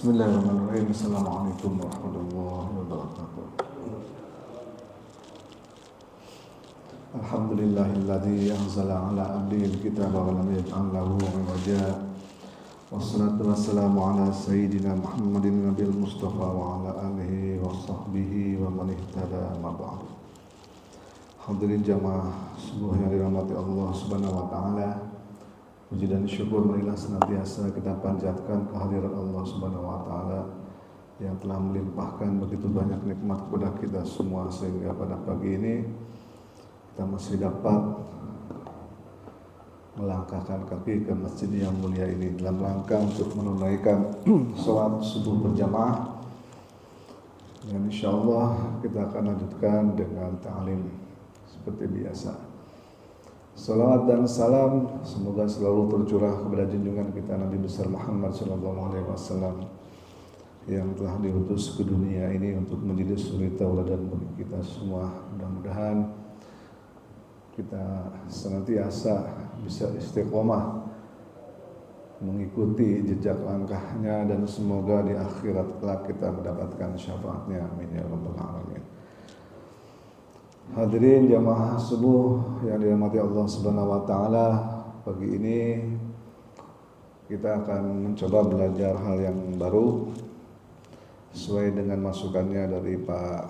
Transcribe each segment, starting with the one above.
Bismillahirrahmanirrahim. Assalamualaikum warahmatullahi wabarakatuh. Alhamdulillahilladzi anzala ala abdihi al-kitaba wa lam yaj'al lahu 'iwaja. Wassalatu wassalamu ala sayyidina Muhammadin nabiyil mustafa wa ala alihi wa sahbihi wa man ihtada ma ba'd. Hadirin jamaah subuh yang dirahmati Allah Subhanahu wa taala. Puji dan syukur marilah senantiasa kita panjatkan kehadirat Allah Subhanahu wa taala yang telah melimpahkan begitu banyak nikmat kepada kita semua sehingga pada pagi ini kita masih dapat melangkahkan kaki ke masjid yang mulia ini dalam rangka untuk menunaikan sholat subuh berjamaah. Dan insyaallah kita akan lanjutkan dengan ta'lim seperti biasa. Salawat dan salam semoga selalu tercurah kepada junjungan kita Nabi besar Muhammad SAW yang telah diutus ke dunia ini untuk menjadi suri tauladan bagi kita semua. Mudah-mudahan kita senantiasa bisa istiqomah mengikuti jejak langkahnya dan semoga di akhirat kelak kita mendapatkan syafaatnya. Amin ya rabbal alamin. Hadirin jamaah subuh yang dirahmati Allah Subhanahu wa taala, pagi ini kita akan mencoba belajar hal yang baru sesuai dengan masukannya dari Pak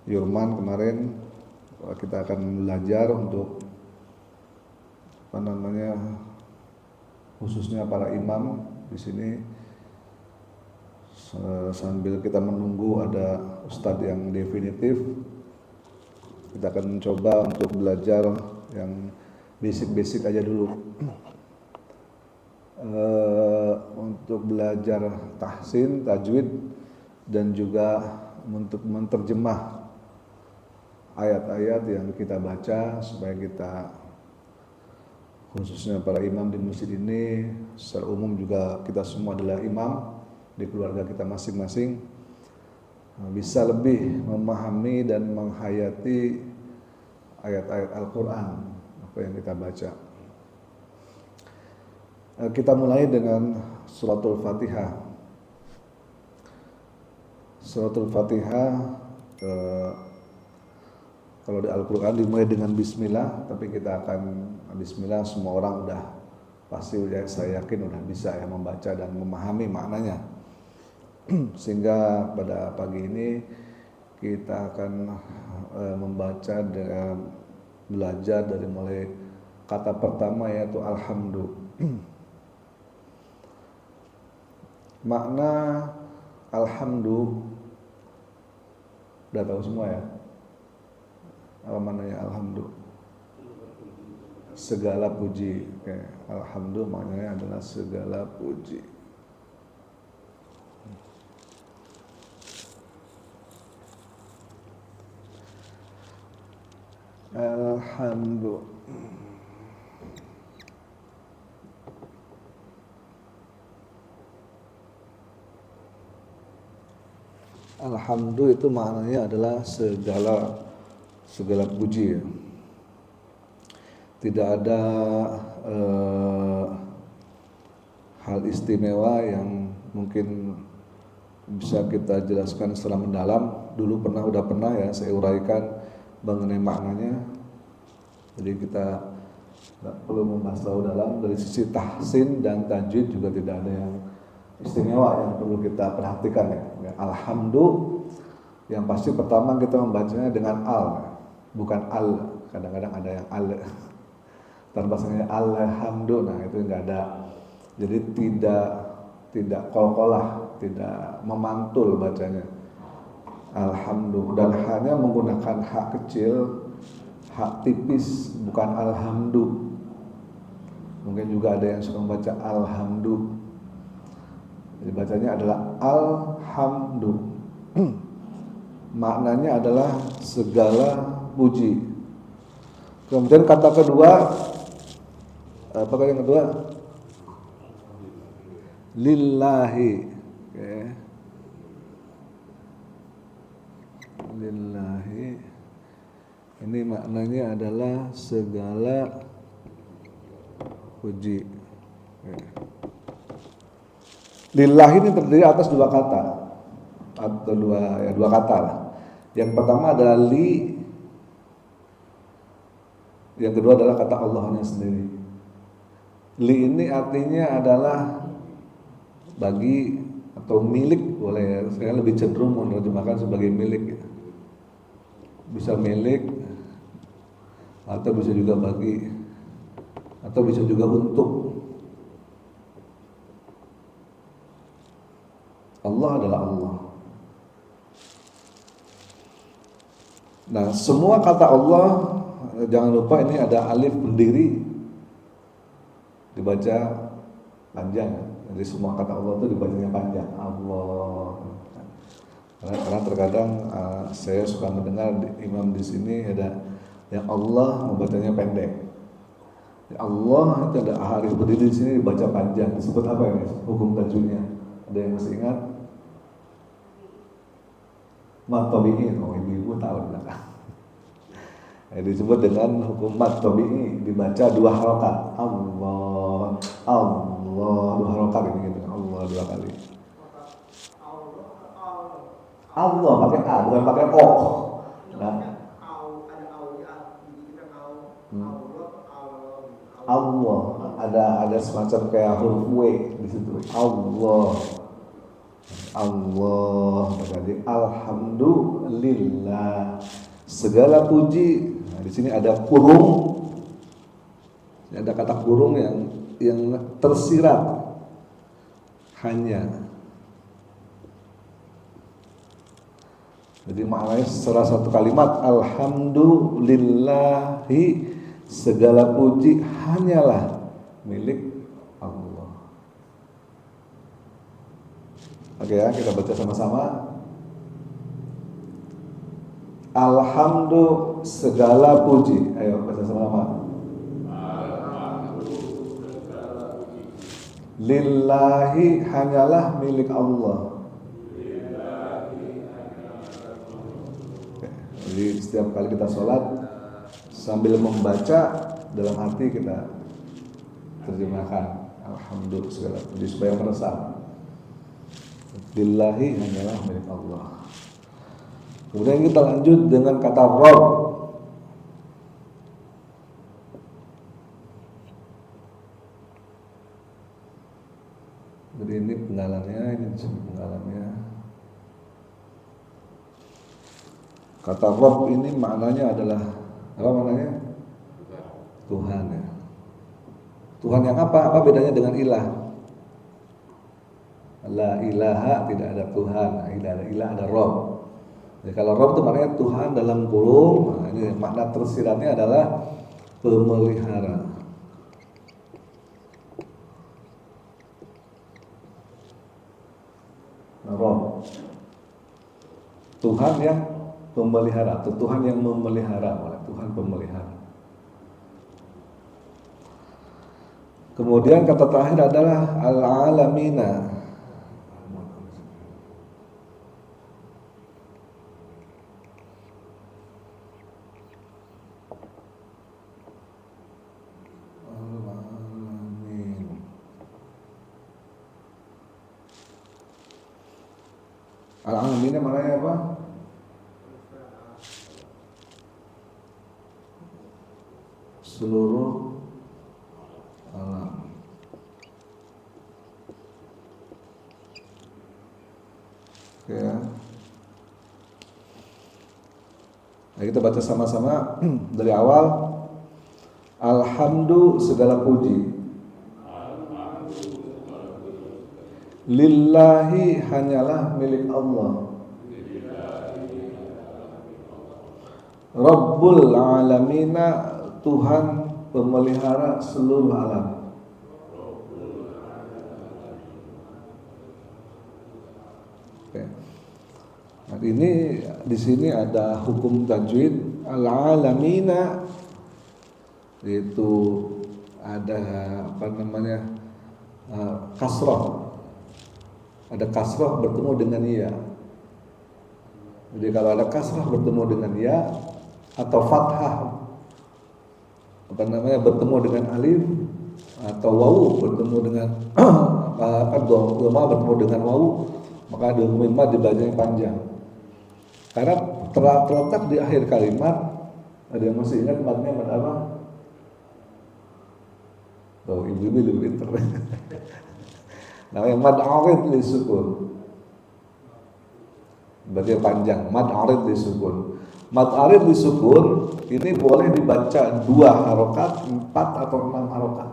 Yurman kemarin. Kita akan belajar untuk khususnya para imam di sini sambil kita menunggu ada ustadz yang definitif. Kita akan mencoba untuk belajar yang basic-basic aja dulu. Untuk belajar tahsin, tajwid, dan juga untuk menerjemah ayat-ayat yang kita baca supaya kita, khususnya para imam di masjid ini, secara umum juga kita semua adalah imam di keluarga kita masing-masing, bisa lebih memahami dan menghayati ayat-ayat Al-Quran apa yang kita baca. Kita mulai dengan suratul Fatihah. Suratul Fatihah kalau di Al-Quran dimulai dengan Bismillah, tapi kita akan Bismillah semua orang udah pasti, saya yakin udah bisa ya membaca dan memahami maknanya. Sehingga pada pagi ini kita akan membaca dan belajar dari mulai kata pertama yaitu alhamdu. Makna alhamdu udah tahu semua ya? Apa maknanya alhamdu? Segala puji. Oke. Alhamdu maknanya adalah segala puji. Alhamdu. Alhamdu itu maknanya adalah segala puji. Tidak ada hal istimewa yang mungkin bisa kita jelaskan secara mendalam. Dulu udah pernah ya saya uraikan mengenai maknanya. Jadi kita tidak perlu membahas terlalu dalam. Dari sisi tahsin dan tajwid juga tidak ada yang istimewa yang perlu kita perhatikan ya. Alhamdu yang pasti pertama kita membacanya dengan al, bukan al. Kadang-kadang ada yang al. Bahasanya alhamdu, nah itu enggak ada. Jadi tidak qalqalah, tidak memantul bacanya. Alhamdu, dan hanya menggunakan hak kecil, hak tipis, bukan alhamdu. Mungkin juga ada yang suka membaca alhamdu. Jadi bacanya adalah alhamdu. Maknanya adalah segala puji. Kemudian kata kedua, apa kata yang kedua? Lillahi. Okay. Lillahi. Ini maknanya adalah segala puji. Okay. Lillahi ini terdiri atas dua kata atau dua kata lah. Yang pertama adalah li, yang kedua adalah kata Allahnya sendiri. Li ini artinya adalah bagi atau milik, boleh ya. Saya lebih cenderung menerjemahkan sebagai milik gitu. Bisa milik atau bisa juga bagi atau bisa juga untuk. Allah adalah Allah. Nah, semua kata Allah, jangan lupa ini ada alif berdiri, dibaca panjang. Jadi semua kata Allah itu dibacanya panjang. Allah. Karena terkadang saya suka mendengar imam di sini ada yang Allah membacanya pendek. Ya Allah itu ada alif berdiri di sini dibaca panjang. Disebut apa ini? Hukum tajwidnya. Ada yang masih ingat? Mat tabi'i, ibu tahu enggak? Disebut dengan hukum mat tabi'i, dibaca dua harokat. Allah, Allah, dua harokat ini gitu. Allah dua kali. Allah pakai A, bukan pakai O. Nah, Allah ada semacam kayak huruf W di situ. Allah. Allah, jadi alhamdulillah, segala puji. Nah, di sini ada kurung, ada kata kurung yang tersirat hanya. Jadi maknanya salah satu kalimat alhamdulillahi, segala puji hanyalah milik Allah. Oke ya, kita baca sama-sama. Alhamdulillah segala puji. Ayo baca sama-sama. Lillahi hanyalah milik Allah. Oke. Jadi setiap kali kita sholat sambil membaca dalam hati kita terjemahkan alhamdulillah segala puji supaya meresap. Lillahi hanyalah milik Allah. Kemudian kita lanjut dengan kata Rabb. Jadi ini penggalannya, ini disebut penggalannya. Kata Rabb ini maknanya adalah apa maknanya? Tuhan ya. Tuhan yang apa? Apa bedanya dengan ilah? La ilaha, tidak ada Tuhan. Ilah ada Rabb. Jadi kalau Rabb itu maknanya Tuhan dalam kurung. Nah, ini makna tersiratnya adalah pemelihara. Nah, Rabb, Tuhan yang pemelihara atau Tuhan yang memelihara, Tuhan pemelihara. Kemudian kata terakhir adalah al-alamina. Al-alamin maknanya apa? Seluruh alam. Oke ya. Nah, kita baca sama-sama dari awal. Alhamdulillah segala puji. Lillahi hanyalah milik Allah. Rabbul alamina, Tuhan pemelihara seluruh alam. Oke. Nah, ini di sini ada hukum tajwid al-alamina, itu ada apa namanya kasrah. Ada kasrah bertemu dengan ya. Jadi kalau ada kasrah bertemu dengan ya atau fathah apa namanya bertemu dengan alif atau wawu bertemu dengan kan doma bertemu dengan wawu, maka dihukumi mad dibacanya panjang. Karena terletak di akhir kalimat. Ada yang masih ingat madnya mad apa? Tuh, ibu-ibu lebih pintar. Namanya mad arid li sukun. Berarti panjang, mad arid li sukun. Mad arid li sukun ini boleh dibaca 2 harokat, 4 atau 6 harokat.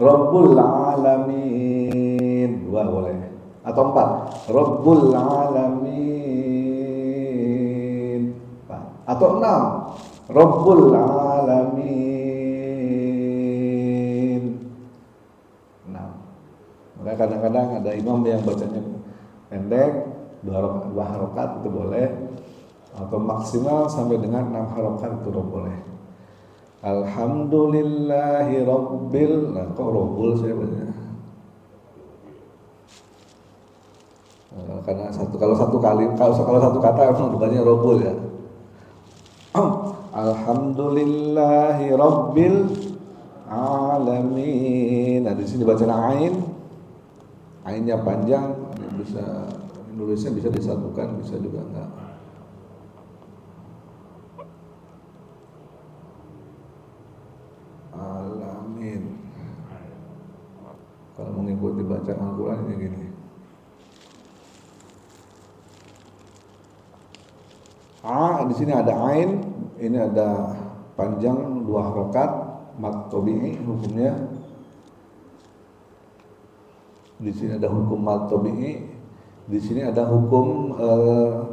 Rabbul alamin 2 boleh atau 4. Rabbul alamin 4. Atau 6. Rabbul alamin 6. Maka kadang-kadang ada imam yang bacanya pendek 2 harokat itu boleh, atau maksimal sampai dengan 6 harokat itu boleh. Alhamdulillahi rabbil, nah kok robbul saya baca. Karena kalau satu kata memang bukannya robbul ya. Alhamdulillahi rabbil alamin. Nah di sini baca ainnya panjang, bisa nulisnya bisa disatukan, bisa juga enggak. Alamin. Kalau mengikuti bacaan Al-Quran ini gini. Di sini ada ain, ini ada panjang 2 harokat, mad tabi'i hukumnya. Di sini ada hukum mad tabi'i. Di sini ada hukum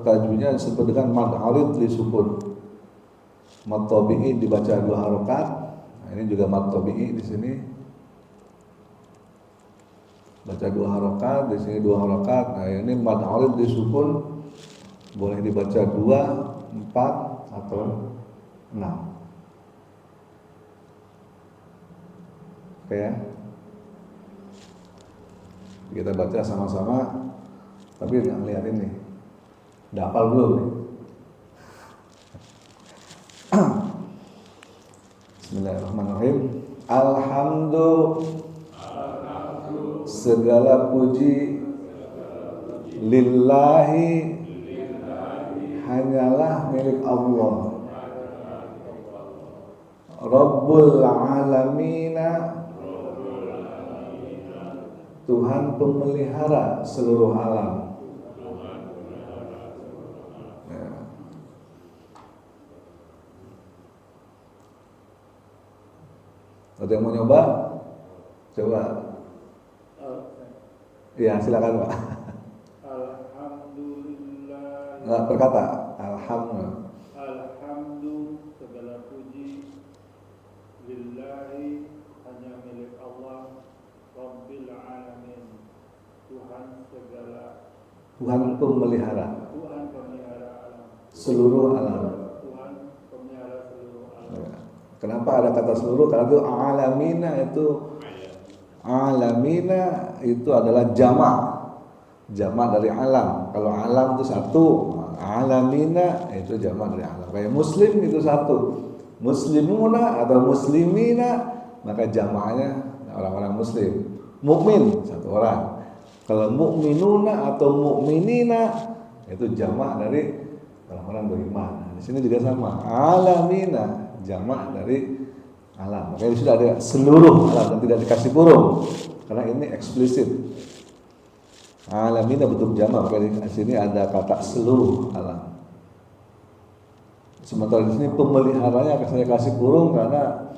tajwidnya disebut dengan mad arid li sukun. Mad tabi'i dibaca 2 harokat. Nah, ini juga mad tabi'i di sini. Baca 2 harokat, di sini 2 harokat. Nah, ini mad arid li sukun. Boleh dibaca 2, 4 atau 6. Oke ya. Kita baca sama-sama. Tapi nggak ngeliat ini. Udah hafal belum nih? Bismillahirrahmanirrahim. Segala puji lillahi hanyalah milik Allah. Rabbul alamina, Tuhan pemelihara seluruh alam. Ya. Ada yang mau nyoba? Coba. Iya, silakan Pak. Alhamdulillah. Nggak berkata alhamdulillah. Alhamdulillah, segala puji lillahi, hanya milik Allah, Rabbil alamin, Tuhan segala, Tuhan pemelihara Tuhan pemelihara alam, seluruh alam. Tuhan pemelihara seluruh alam. Ya. Kenapa ada kata seluruh? Karena itu alamina itu adalah jamak dari alam. Kalau alam itu satu, alamina itu jamak dari alam. Kayak muslim itu satu, muslimuna atau muslimina, maka jamaknya orang-orang muslim. Mukmin satu orang. Kalau mukminuna atau mukminina itu jamak dari orang-orang beriman. Di sini juga sama, alamina jamak dari alam. Makanya sudah ada seluruh alam dan tidak dikasih kurung karena ini eksplisit. Alamina bentuk jamak, makanya di sini ada kata seluruh alam. Sementara di sini pemeliharanya saya kasih kurung karena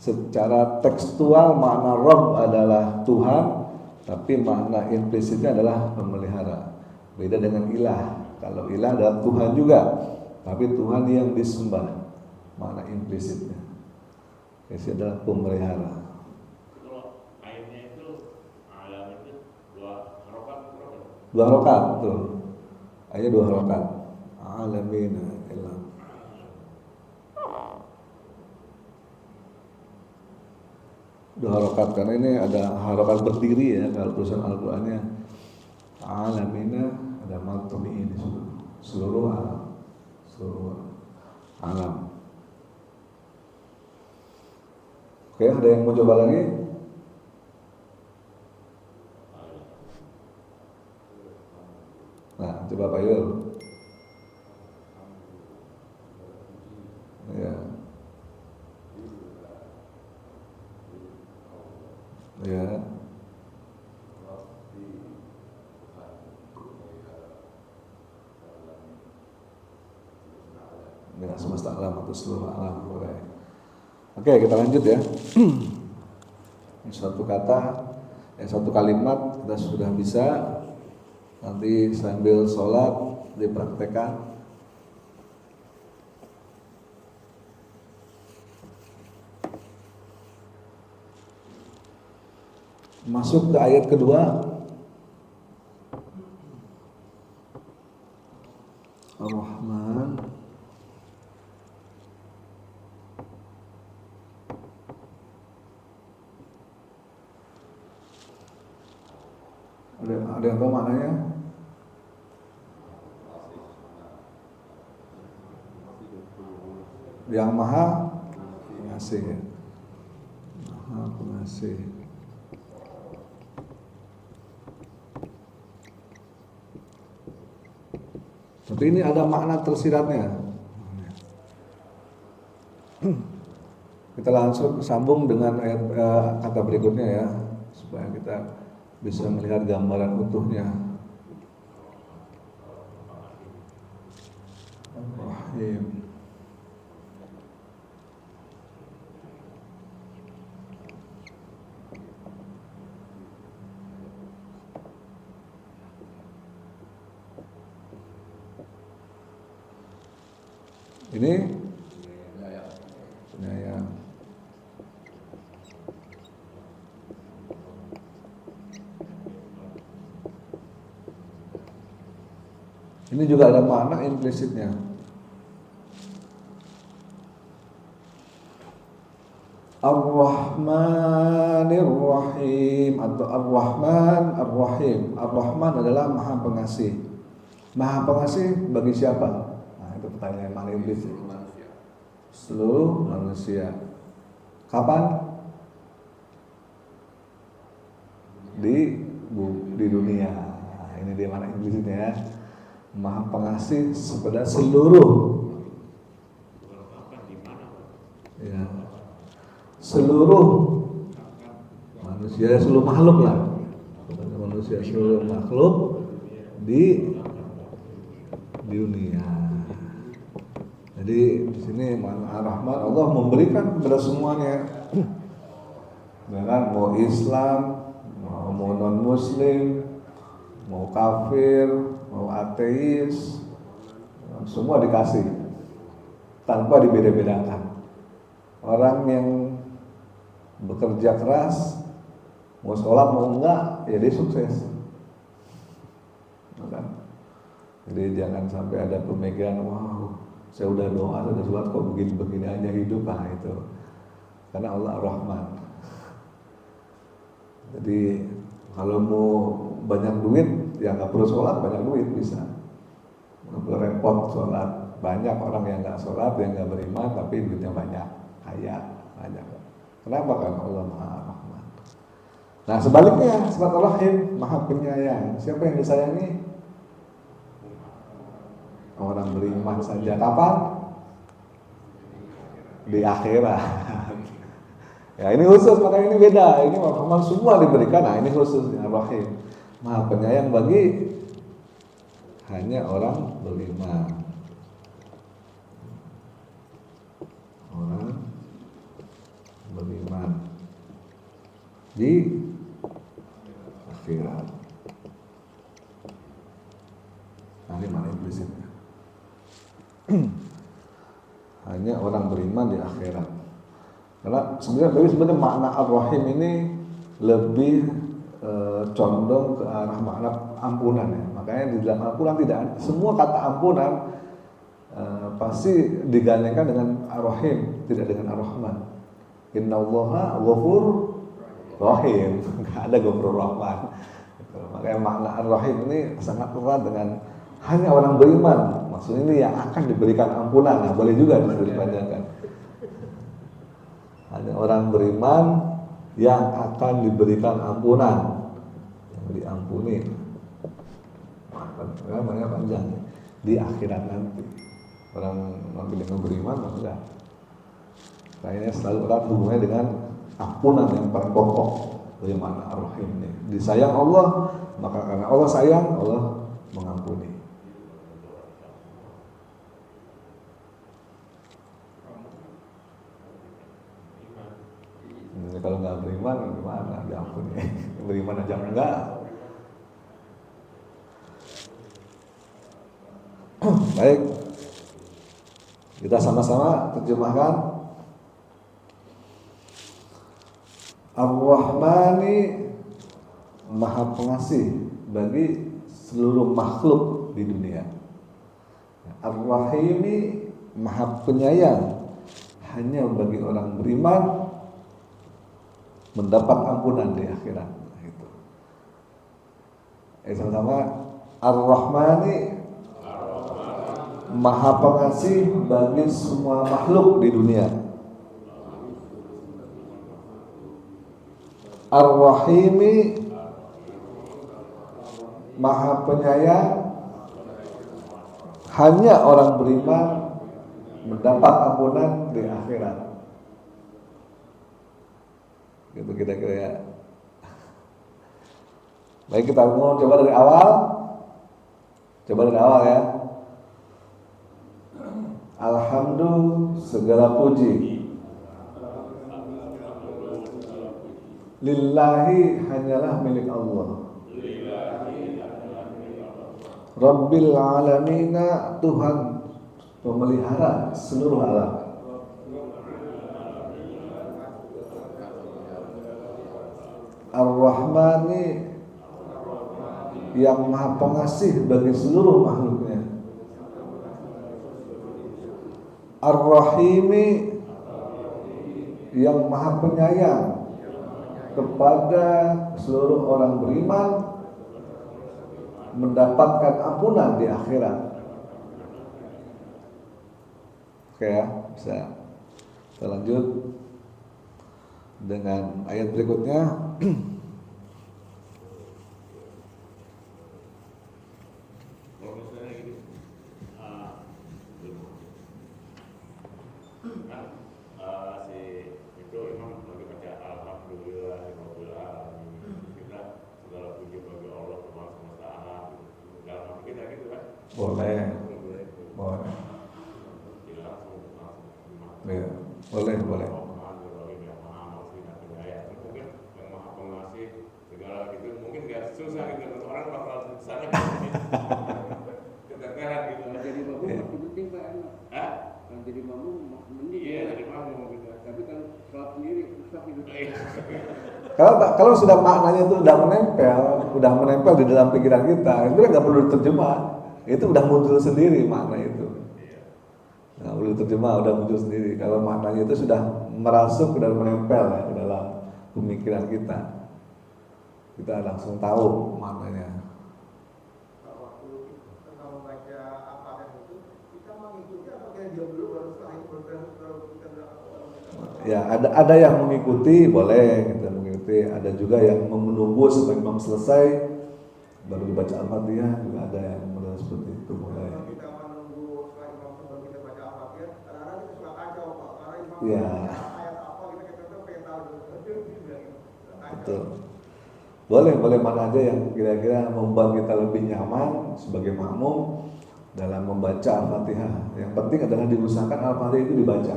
secara tekstual makna Rabb adalah Tuhan, tapi makna implisitnya adalah pemelihara. Beda dengan ilah. Kalau ilah adalah Tuhan juga, tapi Tuhan yang disembah. Makna implisitnya. Ini adalah pemelihara. Kalau airnya itu alam itu 2 harokat. 2 harokat, betul. Ayat 2 harokat. Alamina ilah. Dua harokat karena ini ada harokat berdiri ya kalau tulisan Al-Qur'annya. Alamina ada matumi ini seluruh alam. Seluruh alam. Oke, ada yang mau coba lagi? Nah, coba Pak Yul. Ya. Ya. Ya, semesta alam atau seluruh alam boleh. Oke, kita lanjut ya. Satu kata, satu kalimat kita sudah bisa. Nanti sambil sholat dipraktekkan. Masuk ke ayat kedua. Ar-Rahman. Ada yang tahu maknanya? Yang Maha Pengasih. Maha Pengasih. Tapi ini ada makna tersiratnya. Kita langsung sambung dengan ayat kata berikutnya ya, supaya kita bisa melihat gambaran utuhnya. Rahim. Ini penyayang. Ini juga ada makna implisitnya. Ar-Rahmanir Rahim atau Ar-Rahman Ar-Rahim. Ar-Rahman adalah Maha Pengasih. Maha Pengasih bagi siapa? Itu pertanyaan paling implisit. Seluruh manusia. Kapan? Di dunia. Nah, ini dia mana implisitnya ya. Maha Pengasih kepada seluruh. Ya. Seluruh manusia, seluruh makhluk lah. Manusia, seluruh makhluk di dunia. Jadi di sini Ar-Rahman, Allah memberikan kepada semuanya. Dengan mau Islam, mau non Muslim, mau kafir, mau ateis, semua dikasih tanpa dibeda-bedakan. Orang yang bekerja keras, mau sholat mau enggak, ya dia sukses. Jadi jangan sampai ada pemikiran, wow, saya udah doa, sudah sholat kok begini-begini aja hidup, itu. Karena Allah Ar-Rahman. Jadi kalau mau banyak duit, ya nggak perlu sholat, banyak duit bisa. Nggak perlu repot sholat. Banyak orang yang nggak sholat, yang nggak beriman, tapi duitnya banyak, kaya, banyak. Kenapa? Karena Allah Maha Rahman. Nah sebaliknya, sifat Ar-Rahim, Maha Penyayang. Siapa yang disayangi? Orang beriman saja. Kapan? Di akhirat. Ya ini khusus, makanya ini beda. Ini Rahman semua diberikan. Nah ini khusus Ar-Rahim, Maha Penyayang bagi hanya orang beriman. Orang beriman di akhirat. Nah ini mana implisitnya? Hanya orang beriman di akhirat. Karena sebenarnya makna Ar-Rahim ini lebih condong ke arah makna ampunan ya. Makanya di dalam Al-Quran tidak semua kata ampunan pasti digandengkan dengan Ar-Rahim, tidak dengan Ar-Rahman. Innallaha ghafurur rahim. Enggak ada ghafurur rahman. Makanya makna Ar-Rahim ini sangat erat dengan hanya orang beriman. Maksudnya ini yang akan diberikan ampunan. Nah, boleh juga dipanjangkan. Hanya orang beriman yang akan diberikan ampunan, yang diampuni. namanya panjang di akhirat nanti. Orang yang beriman enggak. Kayaknya selalu erat hubungannya dengan ampunan yang paling pokok. Bagaimana Ar-Rahim ini? Disayang Allah, maka karena Allah sayang, Allah mengampuni. Kalau nggak beriman gimana? Diampuni. Beriman aja enggak. Baik, kita sama-sama terjemahkan. Ar-Rahmani Maha Pengasih bagi seluruh makhluk di dunia. Ar-Rahimi Maha Penyayang hanya bagi orang beriman mendapat ampunan di akhirat. Gitu. Sama-sama. Ar-Rahmani Maha Pengasih bagi semua makhluk di dunia. Ar-Rahimi Maha Penyayang hanya orang beriman mendapat ampunan di akhirat. Gitu kira-kira ya. Baik, kita mau coba dari awal. Coba dari awal ya. Alhamdulillah segala puji lillahi hanyalah milik Allah. Rabbil alamina Tuhan pemelihara seluruh alam. Ar-Rahmani yang Maha Pengasih bagi seluruh makhluknya. Ar-Rahimi yang Maha Penyayang kepada seluruh orang beriman mendapatkan ampunan di akhirat. Oke ya, bisa kita lanjut dengan ayat berikutnya. Boleh. Ya, boleh. Mungkin nggak susah gitu, orang bakal sana keteteran gitu. Jadi makmum masih penting Pak. Kalau jadi makmum mending. Iya, jadi makmum gitu. Tapi kalau sholat sendiri susah gitu. Kalau sudah maknanya itu udah menempel di dalam pikiran kita, itu nggak perlu diterjemah. Itu udah muncul sendiri makna itu. Nggak perlu diterjemah, udah muncul sendiri. Kalau maknanya itu sudah merasuk dan menempel ya, ke dalam pemikiran kita, kita langsung tahu maknanya. Waktu kita membaca apa dan itu, kita mengikuti apa yang dia dulu baru setelah itu baru kita berapa. Ya, ada yang mengikuti, boleh kita mengikuti. Ada juga yang menunggu sampai imam selesai baru dibaca Al-Fatihah, juga ada yang model seperti itu, boleh. Kalau kita menunggu setelah imam sebelum kita baca Al-Fatihah, kadang-kadang kita suka kacau Pak, karena imam Ya. ayat apa kita pengen tahu dulu. Betul. Boleh mana aja yang kira-kira membuat kita lebih nyaman sebagai makmum dalam membaca Al-Fatihah. Yang penting adalah diusahakan Al-Fatihah itu dibaca.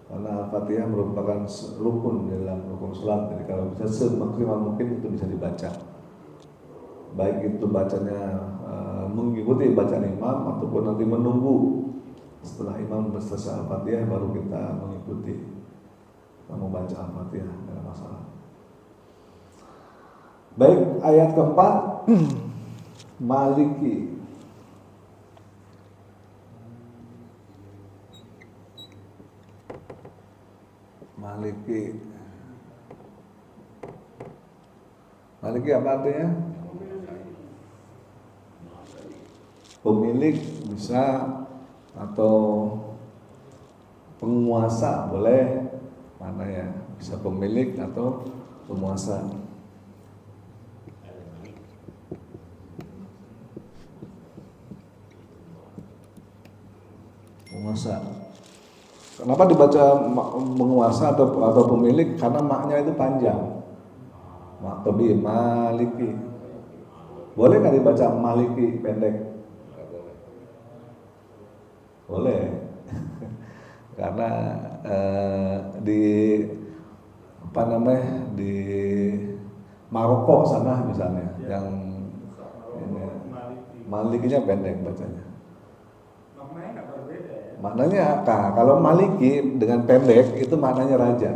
Karena Al-Fatihah merupakan rukun dalam rukun salat. Jadi kalau bisa semaksimal mungkin itu bisa dibaca. Baik itu bacanya mengikuti bacaan imam ataupun nanti menunggu setelah imam selesai Al-Fatihah baru kita mengikuti. Kita membaca Al-Fatihah, tidak ada masalah. Baik, ayat keempat. Maliki. Maliki apa artinya? Pemilik bisa, atau penguasa boleh. Mana ya? Bisa pemilik atau penguasa. penguasa. Kenapa dibaca penguasa atau pemilik? Karena maknya itu panjang. Maktobi, maliki. Boleh nggak dibaca maliki pendek? Boleh. Karena di apa namanya di Maroko sana misalnya yang ini, malikinya pendek bacanya. Maknanya nggak berbeda ya. Maknanya kalau maliki dengan pendek itu maknanya raja.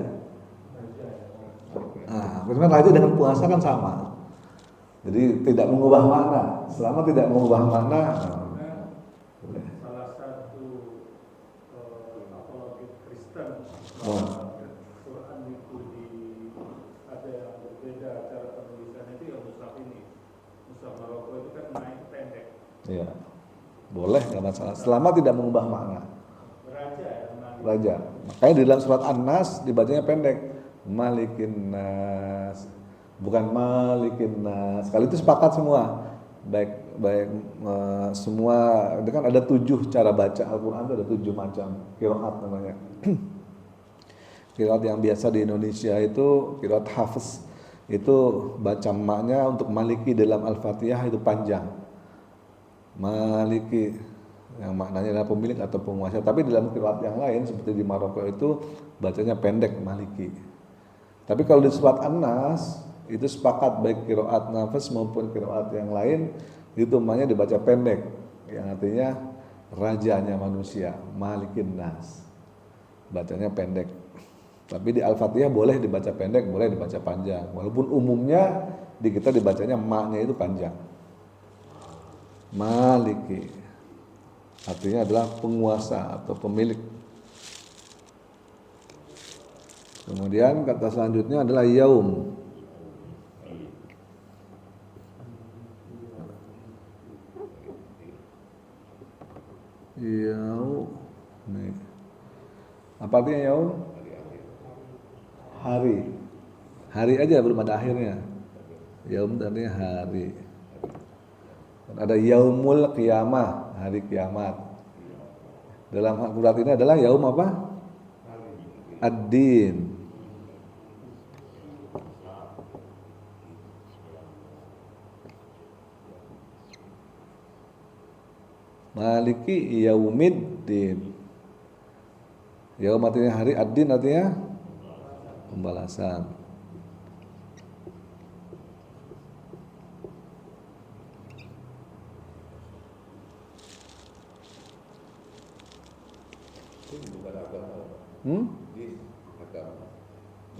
Nah, karena raja dengan penguasa kan sama. Jadi tidak mengubah makna. Selama tidak mengubah makna, boleh. Salah satu apologi Kristen Oh. Quran itu ada yang berbeda cara penulisannya itu yang mushaf ini. Mushaf Maroko itu kan naik pendek. Iya, boleh nggak masalah. Selama tidak mengubah makna. Raja ya, Malik. Raja. Makanya di dalam surat An-Nas dibacanya pendek. Malikin nas, bukan malikin nas. Kali itu sepakat semua. Baik semua. Itu kan ada 7 cara baca Al-Quran itu ada 7 macam qiraat namanya. Qiraat yang biasa di Indonesia itu qiraat hafiz. Itu baca maknya untuk maliki dalam Al-Fatihah itu panjang. Maliki yang maknanya adalah pemilik atau penguasa, tapi dalam qiraat yang lain seperti di Maroko itu bacanya pendek maliki. Tapi kalau di surat An-Nas itu sepakat baik qiraat nafas maupun qiraat yang lain itu maknanya dibaca pendek, yang artinya rajanya manusia, malikin nas. Bacanya pendek. Tapi di Al-Fatihah boleh dibaca pendek, boleh dibaca panjang. Walaupun umumnya di kita dibacanya maknya itu panjang. Maliki artinya adalah penguasa atau pemilik. Kemudian kata selanjutnya adalah yaum. Yaum. Nih. Apa artinya yaum? Hari. Hari aja belum ada akhirnya. Yaum artinya hari. Ada yaumul qiyamah, hari kiamat. Dalam Al-Qur'an ini adalah yaum apa? Ad-din. Maliki yaumiddin. Yaum artinya hari, ad-din artinya pembalasan.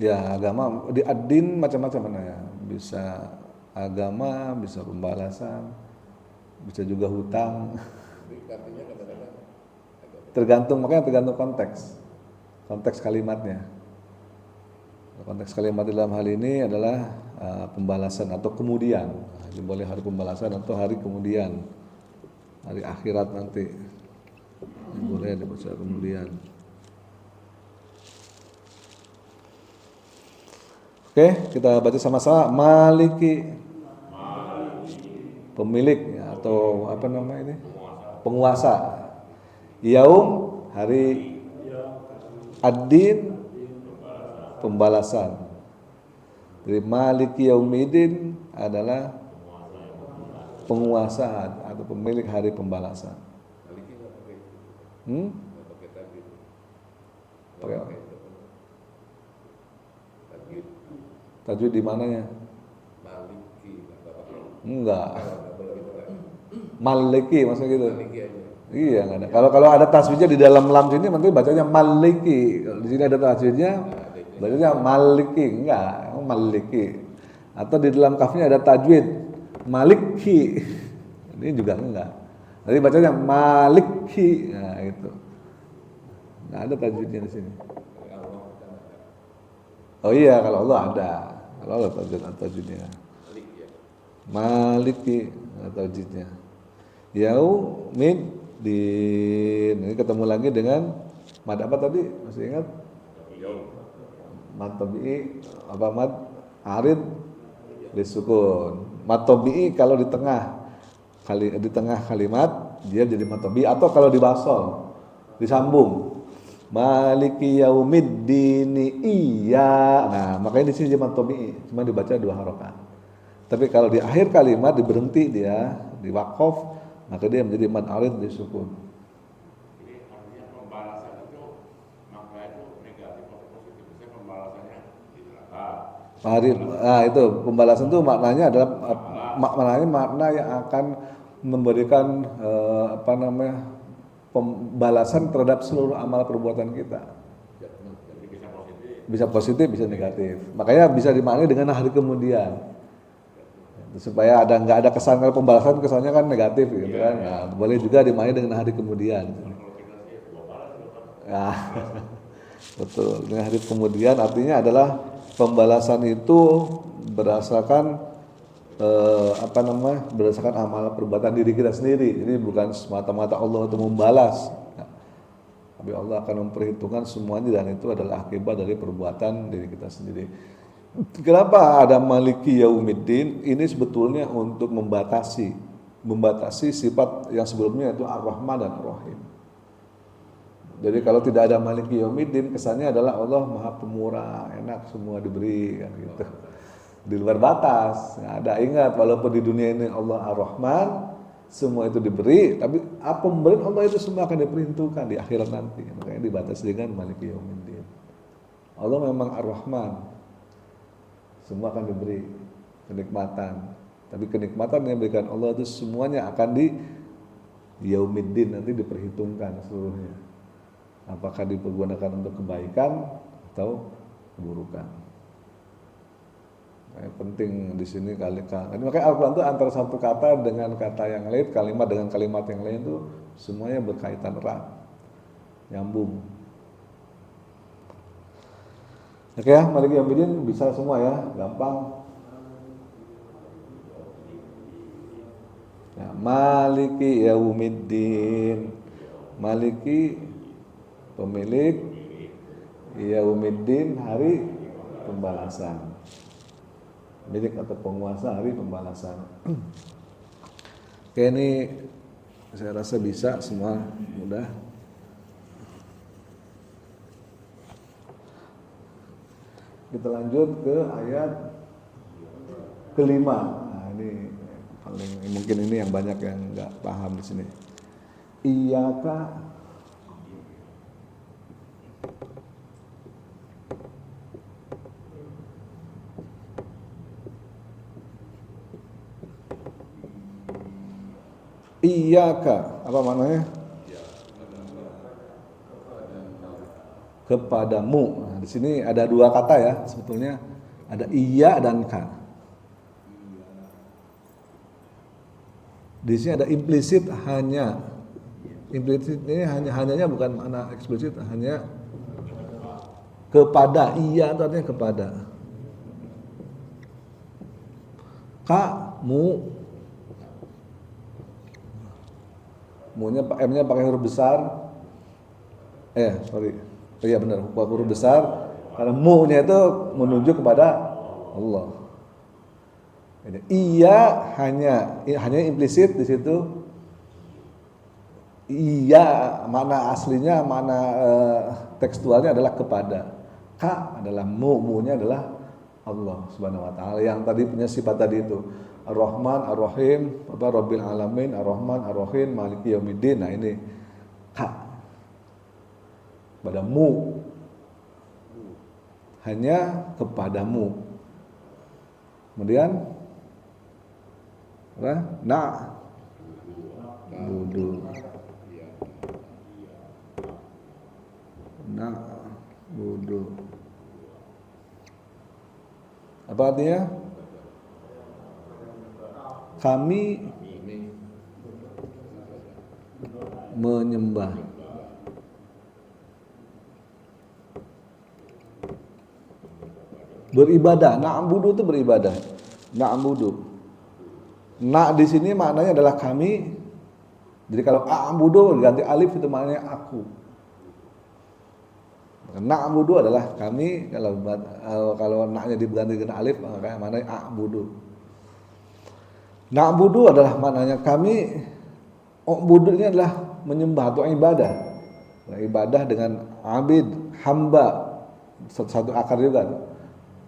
Ya agama di ad-din macam-macam ya. Bisa agama, bisa pembalasan, bisa juga hutang. Tergantung, makanya tergantung konteks kalimatnya. Konteks kalimat dalam hal ini adalah pembalasan atau kemudian. Boleh hari pembalasan atau hari kemudian, hari akhirat nanti. Boleh dibaca kemudian. Oke, kita baca sama-sama. Maliki, pemilik atau apa namanya ini? Penguasa. Yaum, hari. Ad-din, pembalasan. Jadi Maliki Yaumiddin adalah penguasa atau pemilik hari pembalasan. Pakai tajwid di mananya? Enggak. Maliki maksudnya gitu. Iya, enggak ada. Kalau ada tajwidnya di dalam lam sini nanti bacanya maliki. Kalau di sini ada tajwidnya bacanya maliki, enggak, maliki. Atau di dalam kafnya ada tajwid maliki. Ini juga enggak. Nanti bacanya maliki. Nah, itu. Enggak ada tajwidnya di sini. Oh iya, kalau Allah ada. Kalau Allah tajwidnya. Maliki tajwidnya. Yaumiddin. Ini ketemu lagi dengan mad apa tadi? Masih ingat? Mad tabi'i apa mad arid disukun. Mad tabi'i kalau di tengah kalimat dia jadi mad tabi'i, atau kalau di basol disambung. Maliki yaumiddini iya. Nah, makanya di sini jamak tabi'i, cuma dibaca 2 harokat. Tapi kalau di akhir kalimat diberhenti dia, di waqaf, maka dia menjadi mad arid disukun. Jadi artinya pembalasan itu makna itu negatif atau positif. Misalnya pembalasannya di neraka. Nah, itu pembalasan itu maknanya adalah makna yang akan memberikan pembalasan terhadap seluruh amal perbuatan kita. Jadi bisa positif. Bisa positif, bisa negatif. Makanya bisa dimaknai dengan hari kemudian. Supaya nggak ada kesan, kalau pembalasan kesannya kan negatif gitu kan. Nah, boleh juga dimaknai dengan hari kemudian. Kalau kita sih dua balas. Nah, betul. Dengan hari kemudian artinya adalah pembalasan itu berdasarkan berdasarkan amal perbuatan diri kita sendiri. Jadi bukan semata-mata Allah itu membalas. Nah, tapi Allah akan memperhitungkan semuanya dan itu adalah akibat dari perbuatan diri kita sendiri. Kenapa ada Maliki Yaumiddin? Ini sebetulnya untuk membatasi sifat yang sebelumnya itu Ar-Rahman dan Ar-Rahim. Jadi kalau tidak ada Maliki Yaumiddin, kesannya adalah Allah Maha Pemurah, enak semua diberi kan gitu. Di luar batas. Nah, ada ingat walaupun di dunia ini Allah Ar-Rahman, semua itu diberi, tapi apa pemberian Allah itu semua akan diperhitungkan di akhirat nanti. Makanya dibatasi dengan Maliki Yaumiddin. Allah memang Ar-Rahman. Semua akan diberi kenikmatan. Tapi kenikmatan yang diberikan Allah itu semuanya akan di Yaumiddin, nanti diperhitungkan seluruhnya. Apakah dipergunakan untuk kebaikan atau keburukan. Nah, penting di sini kali-kali. Makanya Al-Quran itu antara satu kata dengan kata yang lain, kalimat dengan kalimat yang lain itu semuanya berkaitan erat, nyambung. Oke ya, Maliki Yaumiddin bisa semua ya, gampang. Ya, Maliki Yaumiddin. Maliki pemilik, Yaumiddin hari pembalasan. Milik atau penguasa hari pembalasan. Oke, ini saya rasa bisa semua mudah. Kita lanjut ke ayat kelima. Nah, ini paling mungkin ini yang banyak yang nggak paham di sini. Iyyaka apa maknanya? Kepadamu. Nah, di sini ada 2 kata ya sebetulnya, ada iya dan ka. Di sini ada implisit hanya. Implisit ini hanya bukan makna eksplisit, hanya kepada. Iya itu artinya kepada. Kamu, M-nya pakai huruf besar. Iya benar, huruf besar. Karena mu-nya itu menunjuk kepada Allah. Iya hanya implisit di situ. Iya makna aslinya, makna tekstualnya adalah kepada. Ka adalah mu-nya adalah Allah Subhanahu wa taala yang tadi punya sifat tadi itu. Ar-Rahman, Ar-Rahim, Rabbil Alamin, Ar-Rahman, Ar-Rahim, Maliki Yaumiddin. Nah ini ka. Padamu, hanya kepadamu. Kemudian apa? Na'budu. Na'budu. Apa artinya? Kami menyembah. Beribadah. Na'budu itu beribadah. Na'budu. Na di sini maknanya adalah kami. Jadi kalau a'budu diganti alif itu maknanya aku. Na'budu adalah kami. Kalau na-nya diganti dengan alif maknanya a'budu. Na'budu adalah maknanya kami. U'budu ini adalah menyembah atau ibadah. Nah, ibadah dengan abid, hamba, satu akar juga.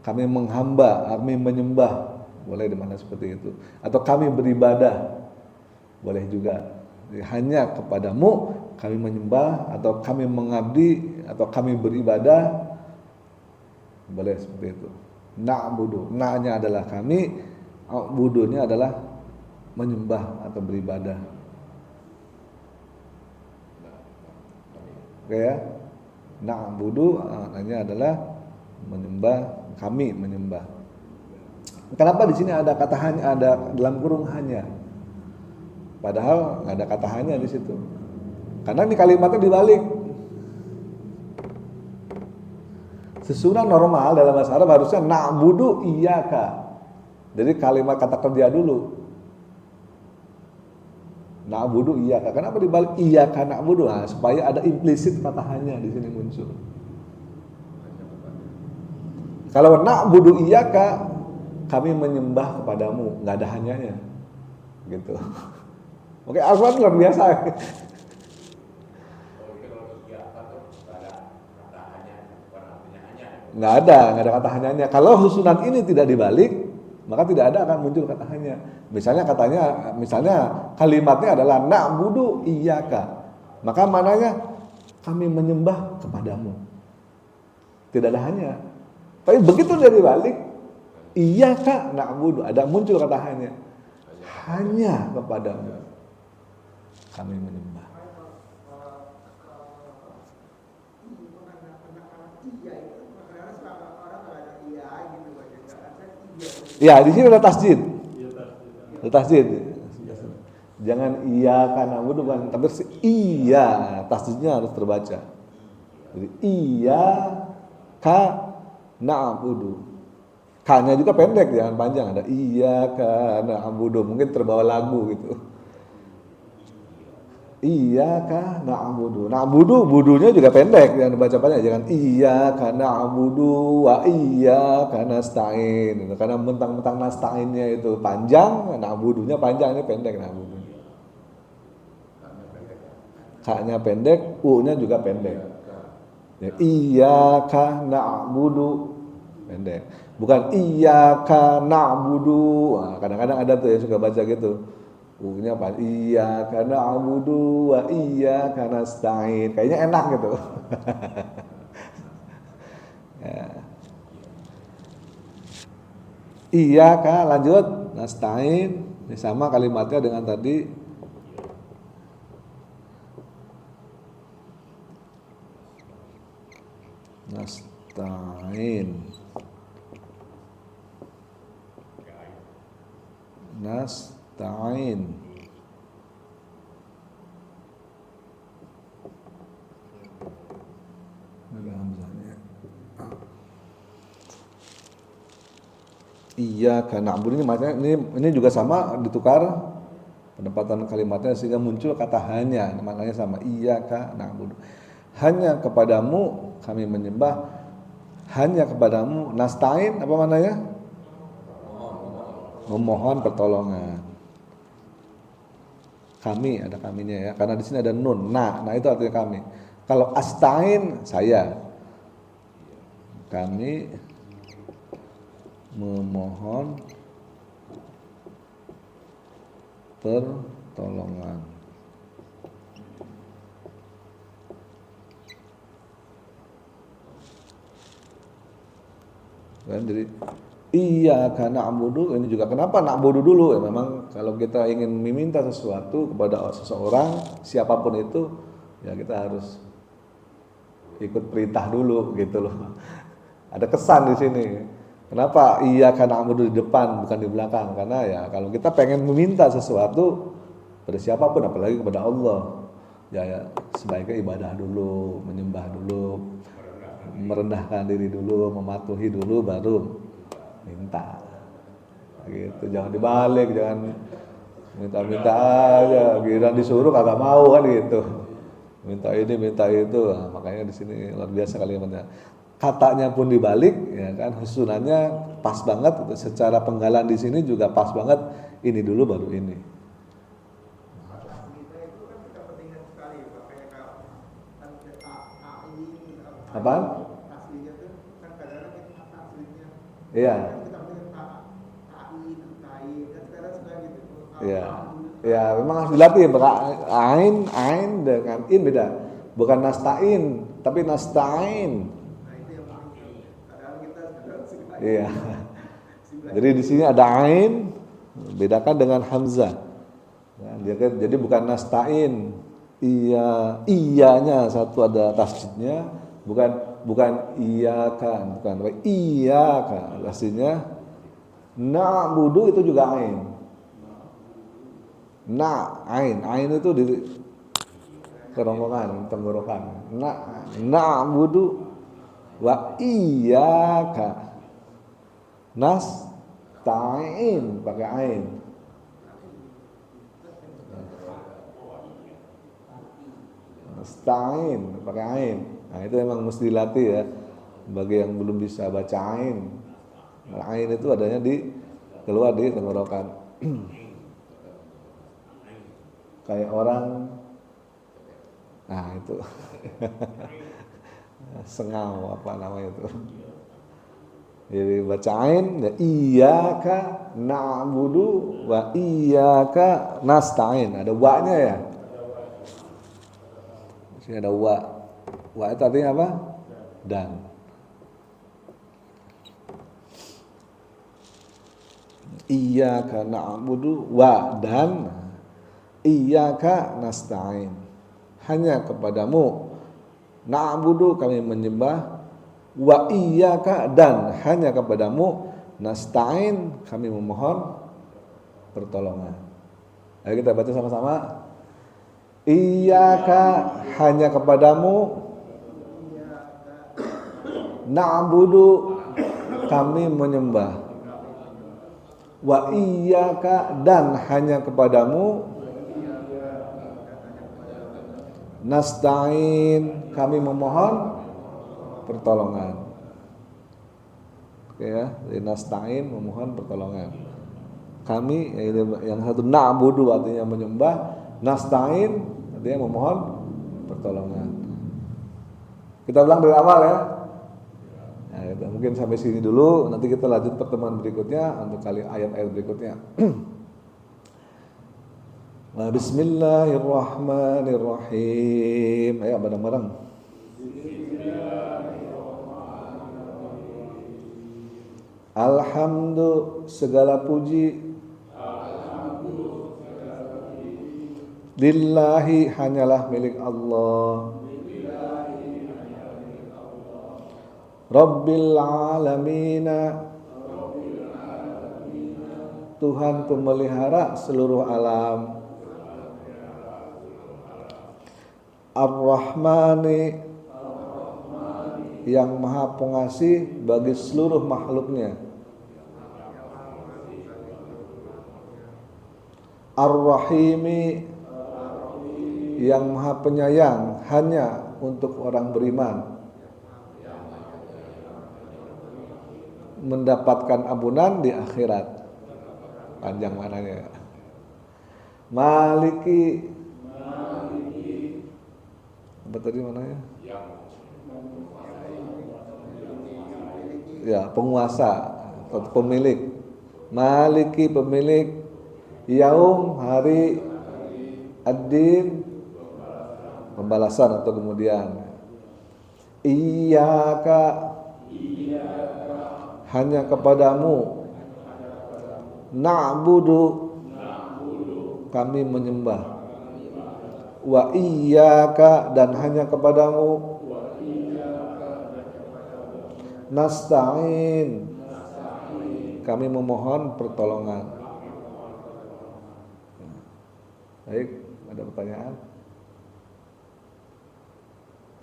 Kami menghamba, kami menyembah, boleh dimana seperti itu. Atau kami beribadah, boleh juga. Jadi, hanya kepadamu kami menyembah, atau kami mengabdi, atau kami beribadah, boleh seperti itu. Na'budu, na-nya adalah kami, budunya adalah menyembah atau beribadah. Oke ya, na'budu artinya adalah menyembah, kami menyembah. Kenapa di sini ada kata hanya, ada dalam kurung hanya? Padahal nggak ada kata hanya di situ. Karena ini kalimatnya dibalik. Sesudah normal dalam bahasa Arab harusnya na'budu iyyaka. Jadi kalimat kata kerja dulu. Na'budu iyyaka. Kenapa dibalik iyyaka na'budu? Nah, supaya ada implisit kata hanya di sini muncul. Kalau na'budu iyyaka, kami menyembah kepadamu, nggak ada hanyanya. Gitu. Oke, Al-Quran luar biasa. Nggak ada kata hanyanya. Kalau susunan ini tidak dibalik, maka tidak ada akan muncul kata hanya. Misalnya kalimatnya adalah na'budu iyyaka. Maka mananya kami menyembah kepadamu. Tidak ada hanya. Tapi begitu dia dibalik, iyyaka na'budu, ada muncul kata hanya. Hanya kepadamu kami menyembah. Ya, di sini ada tasjid. Ada tasjid. Jangan iya karena wudu kan, tapi iya, tasjidnya harus terbaca. Jadi iya ka na'budu. K-nya juga pendek, jangan panjang. Ada iya ka na'budu, mungkin terbawa lagu gitu. Iya ka na'budu. Na'budu, budunya juga pendek, jangan dibaca panjang. Jangan iya ka na'budu wa iya ka nasta'in. Karena mentang-mentang nasta'innya itu panjang, na'budunya panjang, ini pendek na'budu. K-nya pendek, U-nya juga pendek. Ya, iyyaka na'budu pendek. Bukan iyyaka na'budu. Nah, kadang-kadang ada tuh yang suka baca gitu. U-nya apa? Iyyaka na'budu wa iyyaka nasta'in. Kayaknya enak gitu. Ya. Iyyaka lanjut nasta'in. Ini sama kalimatnya dengan tadi. Nasta'in. Nasta'in. Ada hamzahnya. Iyyaka na'budu ini maknanya ini juga sama ditukar penempatan kalimatnya sehingga muncul kata hanya, maknanya sama iyyaka na'budu. Hanya kepadamu kami menyembah, hanya kepadamu nasta'in apa maknanya? Memohon pertolongan. Kami ada kaminya ya, karena di sini ada nun. Nah itu artinya kami. Kalau asta'in saya. Kami memohon pertolongan. Kan jadi iyyaka na'budu ini juga kenapa na'budu dulu ya, memang kalau kita ingin meminta sesuatu kepada seseorang siapapun itu ya kita harus ikut perintah dulu gitu loh. Ada kesan di sini. Kenapa iyyaka na'budu di depan bukan di belakang? Karena ya kalau kita pengen meminta sesuatu pada siapapun apalagi kepada Allah ya sebaiknya ibadah dulu, menyembah dulu, merendahkan diri dulu, mematuhi dulu baru minta. Gitu, jangan dibalik, jangan minta-minta aja, giliran disuruh kagak mau kan gitu. Minta ini, minta itu. Nah, makanya di sini luar biasa kalimatnya. Katanya pun dibalik, ya kan, susunannya pas banget. Secara penggalan di sini juga pas banget. Ini dulu baru ini. Apaan? Aslinya tuh kan kadang-kadang kita aslinya. Iya. Kan kita punya kan sekarang suka gitu. Iya. Ya, memang harus dilatih. Ain dengan in beda. Bukan nastain, tapi nastain. Nah itu yang paling kadang kita suka. Iya. Jadi di sini ada ain, bedakan dengan hamzah. Nah, jadi bukan nastain. Iyanya satu ada tasjidnya, bukan iyaka, bukan iyaka. Aslinya na'budu itu juga ain. Ain itu di kerongkongan, tenggorokan. Na'budu wa iyyaka nasta'in pakai ain. Nasta'in pakai ain. Nah, itu memang mesti dilatih ya. Bagi yang belum bisa baca ain. Nah, ain itu adanya keluar di tenggorokan. Kayak orang, nah itu sengau apa namanya itu. Jadi bacain ya iyyaka na'budu wa iyyaka nasta'in. Ada wa-nya ya. Di sini ada wa. Wa itu artinya apa? Dan. Iyyaka na'budu wa dan iyyaka nasta'in. Hanya kepadamu na'budu kami menyembah, wa iyyaka dan hanya kepadamu nasta'in kami memohon pertolongan. Ayo kita baca sama-sama. Iyyaka hanya kepadamu, na'budu kami menyembah, wa iyyaka dan hanya kepadamu nasta'in kami memohon pertolongan. Oke ya, jadi nasta'in memohon pertolongan. Kami yang satu na'budu artinya menyembah, nasta'in artinya memohon pertolongan. Kita ulang dari awal ya. Nah, mungkin sampai sini dulu, nanti kita lanjut pertemuan berikutnya untuk kali ayat-ayat berikutnya. Nah, bismillahirrahmanirrahim. Ayo bareng-bareng. Alhamdu segala puji lillahi hanyalah milik Allah. Rabbil alamina Tuhan pemelihara seluruh alam. Ar-Rahmani yang maha pengasih bagi seluruh makhluknya. Ar-Rahimi yang maha penyayang hanya untuk orang beriman, mendapatkan ampunan di akhirat. Panjang mananya. Maliki apa tadi mananya? Ya, penguasa atau pemilik. Maliki pemilik, yaum hari, ad-din pembalasan atau kemudian. Iyyaka hanya kepadamu, na'budu kami menyembah, wa iyyaka dan hanya kepadamu, nasta'in kami memohon pertolongan. Baik, ada pertanyaan?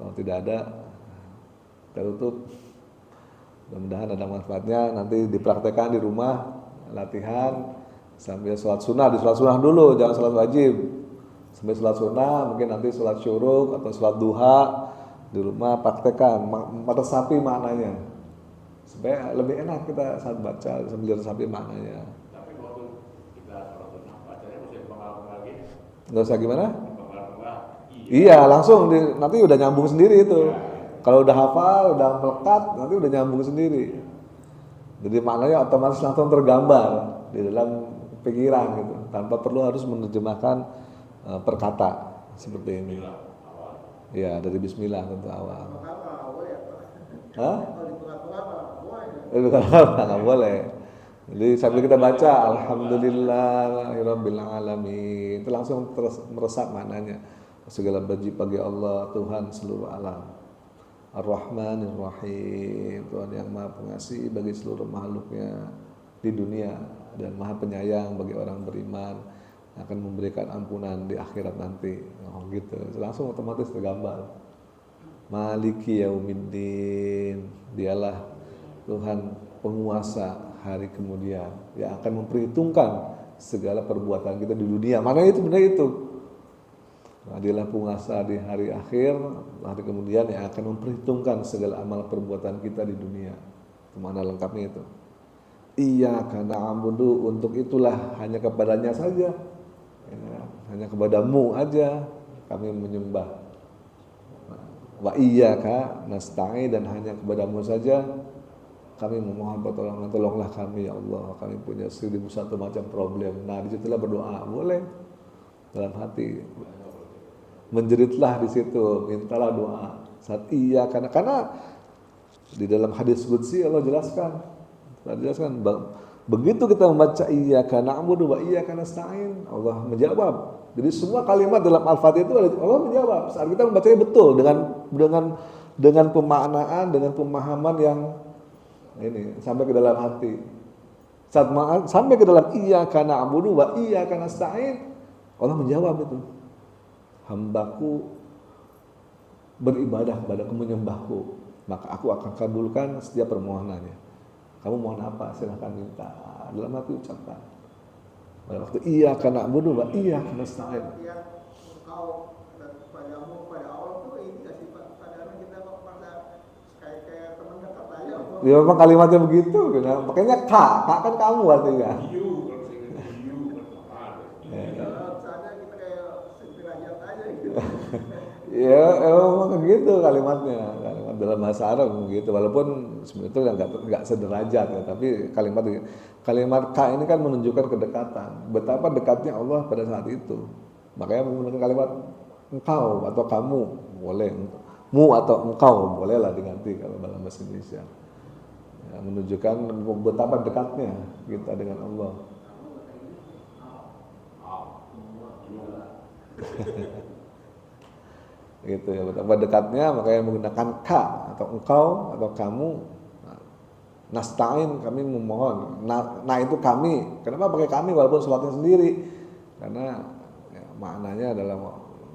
Kalau tidak ada, kita tutup. Mudah-mudahan ada manfaatnya. Nanti dipraktekkan di rumah, latihan sambil sholat sunnah. Di sholat sunnah dulu, jangan sholat wajib. Sambil sholat sunnah, mungkin nanti sholat syuruk atau sholat duha di rumah praktekkan, meresapi maknanya supaya lebih enak kita saat baca sambil resapi maknanya. Tapi waktu kita sholat sunnah bacanya mesti pengal-pengal gitu. Nggak usah gimana? Pengal-pengal. Iya, langsung nanti udah nyambung sendiri itu. Kalau udah hafal, udah melekat, nanti udah nyambung sendiri. Jadi maknanya otomatis langsung tergambar di dalam pikiran gitu, tanpa perlu harus menerjemahkan perkata seperti ini. Ya, dari Bismillah tentu awal. Hah? Nggak boleh. Jadi sambil kita baca Alhamdulillahirabbil alamin, itu langsung terus meresap maknanya. Segala puji bagi Allah, Tuhan seluruh alam. Ar-Rahmanir Rahim, Tuhan yang Maha Pengasih bagi seluruh makhluknya di dunia dan Maha Penyayang bagi orang beriman, akan memberikan ampunan di akhirat nanti. Oh gitu, langsung otomatis tergambar. Maliki Yaumiddin, dialah Tuhan penguasa hari kemudian yang akan memperhitungkan segala perbuatan kita di dunia. Mana itu benar itu? Dialah penguasa di hari akhir, hari kemudian yang akan memperhitungkan segala amal perbuatan kita di dunia. Mana lengkapnya itu? Iyyaka na'budu, untuk itulah hanya kepadanya saja, ya, hanya kepadamu aja kami menyembah. Wa iyyaka nasta'in, dan hanya kepadamu saja kami memohon pertolongan. Tolonglah kami ya Allah, kami punya 1001 macam problem. Nah, disitulah berdoa, boleh dalam hati. Menjeritlah di situ, mintalah doa. Saat iya, karena di dalam hadis qudsi Allah jelaskan, begitu kita membaca iyyaka na'budu wa iyyaka nasta'in, Allah menjawab. Jadi semua kalimat dalam Al-Fatihah itu Allah menjawab. Saat kita membacanya betul dengan pemaknaan, dengan pemahaman yang ini sampai ke dalam hati. Saat sampai ke dalam iyyaka na'budu wa iyyaka nasta'in, Allah menjawab itu. Hambaku beribadah kepadaku, menyembahku, maka aku akan kabulkan setiap permohonannya. Kamu mohon apa? Silahkan minta. Dalam hati ucapkan. Pada waktu iyyaka na'budu wa iyyaka nasta'in. Engkau dan padamu pada awal tuh ini nggak sih Pak? Kadang kita kok pada kayak teman dekat aja. Ya memang kalimatnya begitu, makanya kak kan kamu artinya. Ya emang gitu kalimat dalam bahasa Arab begitu, walaupun sebenarnya nggak sederajat ya, tapi kalimat ka ini kan menunjukkan kedekatan, betapa dekatnya Allah pada saat itu. Makanya menggunakan kalimat engkau atau kamu boleh, mu atau engkau bolehlah diganti kalau dalam bahasa Indonesia, ya, menunjukkan betapa dekatnya kita dengan Allah. Gitu ya, betapa dekatnya, makanya menggunakan ka atau engkau atau kamu. Nasta'in, kami memohon. Nah itu kami. Kenapa pakai kami walaupun sholatnya sendiri? Karena ya, maknanya adalah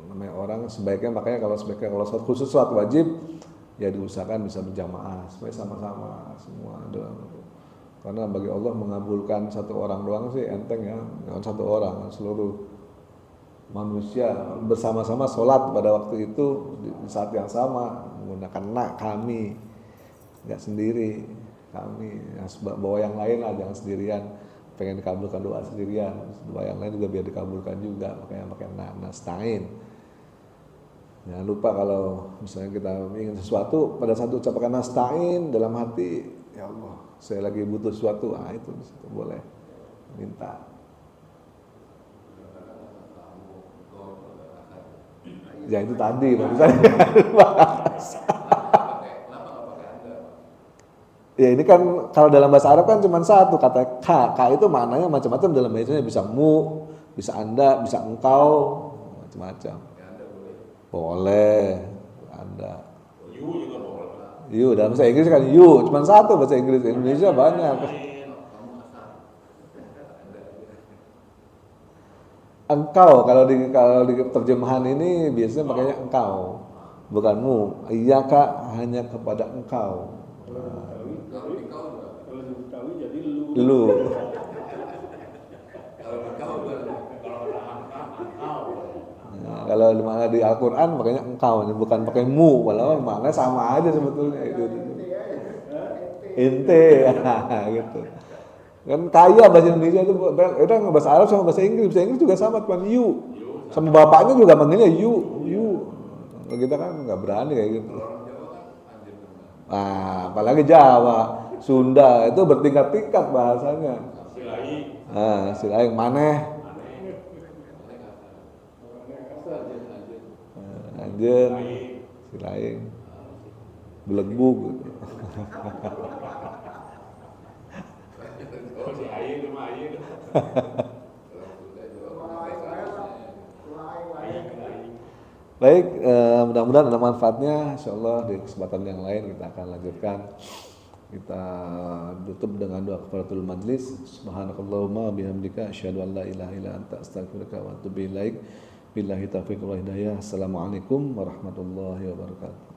namanya orang sebaiknya, makanya kalau sholat khusus sholat wajib ya diusahakan bisa berjamaah supaya sama-sama semua dalam. Karena bagi Allah mengabulkan satu orang doang sih enteng ya, jangan satu orang, seluruh manusia bersama-sama sholat pada waktu itu di saat yang sama menggunakan kami, nggak sendiri kami, ya, bawa yang lain lah, jangan sendirian. Pengen dikabulkan doa sendirian, doa yang lain juga biar dikabulkan juga, makanya pakai nasta'in. Jangan lupa kalau misalnya kita ingin sesuatu, pada saat ucapkan nasta'in dalam hati, ya Allah saya lagi butuh sesuatu, itu boleh minta. Ya itu tadi barusan. Ya ini kan kalau dalam bahasa Arab kan cuma satu kata ka itu maknanya macam-macam dalam bahasa Indonesia, bisa mu, bisa anda, bisa engkau, macam-macam. Boleh, anda. You juga boleh. You dalam bahasa Inggris kan you, cuma satu bahasa Inggris, Indonesia banyak. Engkau kalau di terjemahan ini biasanya makanya engkau, bukan mu. Iyyaka hanya kepada engkau. Kalau diketahui jadi Lu. Kalau di Al-Quran makanya engkau, bukan pakai mu, walaupun maknanya sama aja sebetulnya itu. Ente, gitu. Kan kaya bahasa Indonesia itu, kadang bahasa Arab sama bahasa Inggris juga sama, cuman you, sama bapaknya juga manggilnya you. Kita kan nggak berani kayak gitu. Nah, apalagi Jawa, Sunda itu bertingkat-tingkat bahasanya. Silai. Ah, silaing maneh, anjeun, silaing, belegbug gitu. Oh, si Ayin itu mah Ayin. Baik, mudah-mudahan ada manfaatnya. Insyaallah di kesempatan yang lain kita akan lanjutkan. Kita tutup dengan doa kafaratul majlis. Subhanakallahumma bihamdika asyhadu an la ilaha illa anta astaghfiruka wa atubu ilaik. Billahi taufiq wal hidayah. Assalamualaikum warahmatullahi wabarakatuh.